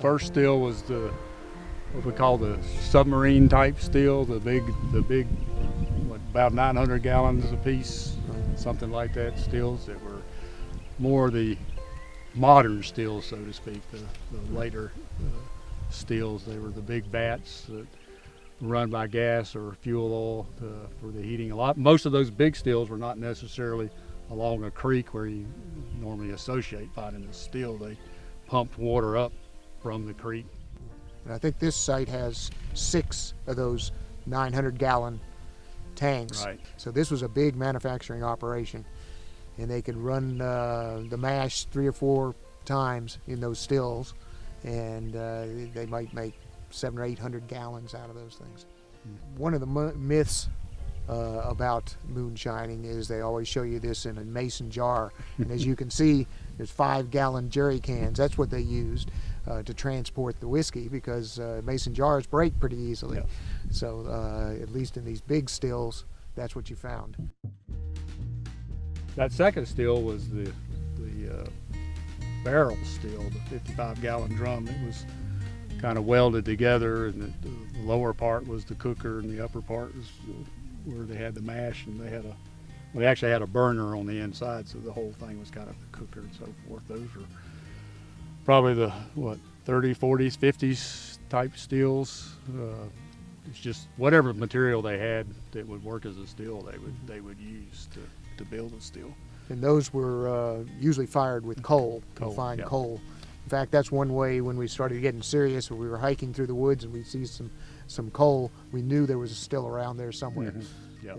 First steel was what we call the submarine type steel, the big, what, about 900 gallons a piece, something like that. Steels that were more the modern steels, so to speak. The later steels, they were the big bats that run by gas or fuel oil for the heating. Most of those big steels were not necessarily along a creek where you normally associate finding the steel. They pumped water up from the creek. And I think this site has 6 of those 900-gallon tanks. Right. So this was a big manufacturing operation, and they could run the mash 3 or 4 times in those stills, and they might make 700 or 800 gallons out of those things. One of the myths about moonshining is they always show you this in a mason jar, and as you can see, there's 5-gallon jerry cans. That's what they used to transport the whiskey, because mason jars break pretty easily. Yeah. So at least in these big stills, that's what you found. That second still was the barrel still, the 55-gallon drum. It was kind of welded together, and the lower part was the cooker, and the upper part was where they had the mash, and they actually had a burner on the inside, so the whole thing was kind of the cooker and so forth. Those were probably the 30s, 40s, 50s type steels. It's just whatever material they had that would work as a steel, they would use to build a steel. And those were usually fired with coal, refined coal. In fact, that's one way when we started getting serious, when we were hiking through the woods and we'd see some coal, we knew there was a still around there somewhere. Mm-hmm. Yeah.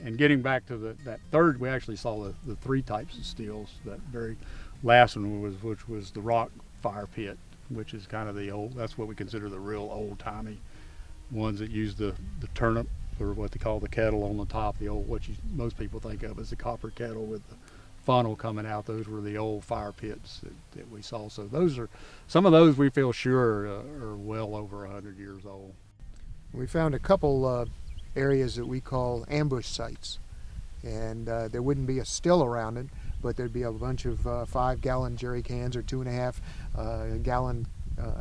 And getting back to that third, we actually saw the 3 types of steels. That very last one which was the rock fire pit, which is kind of the old, that's what we consider the real old-timey ones that use the turnip, or what they call the kettle on the top, the old, most people think of as the copper kettle with the funnel coming out. Those were the old fire pits that we saw. So some of those we feel sure are well over 100 years old. We found a couple areas that we call ambush sites, and there wouldn't be a still around it, but there'd be a bunch of 5-gallon jerry cans or 2.5 gallon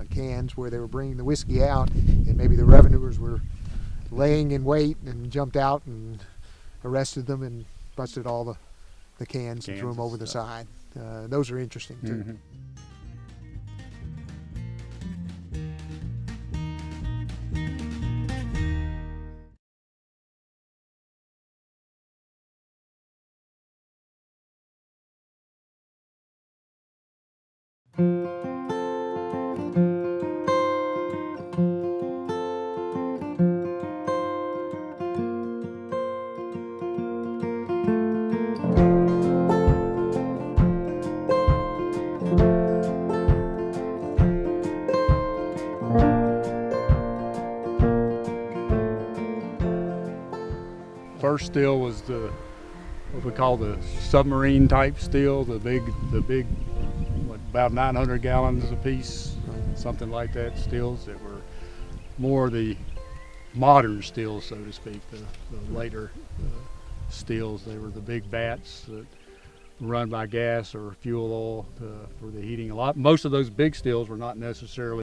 cans where they were bringing the whiskey out, and maybe the revenuers were laying in wait and jumped out and arrested them and busted all the cans and threw them over the side. Those are interesting too. Mm-hmm. First steel was what we call the submarine type steel, the big, what, about 900 gallons a piece, something like that. Steels that were more the modern steels, so to speak. The later steels, they were the big bats that run by gas or fuel oil for the heating. Most of those big steels were not necessarily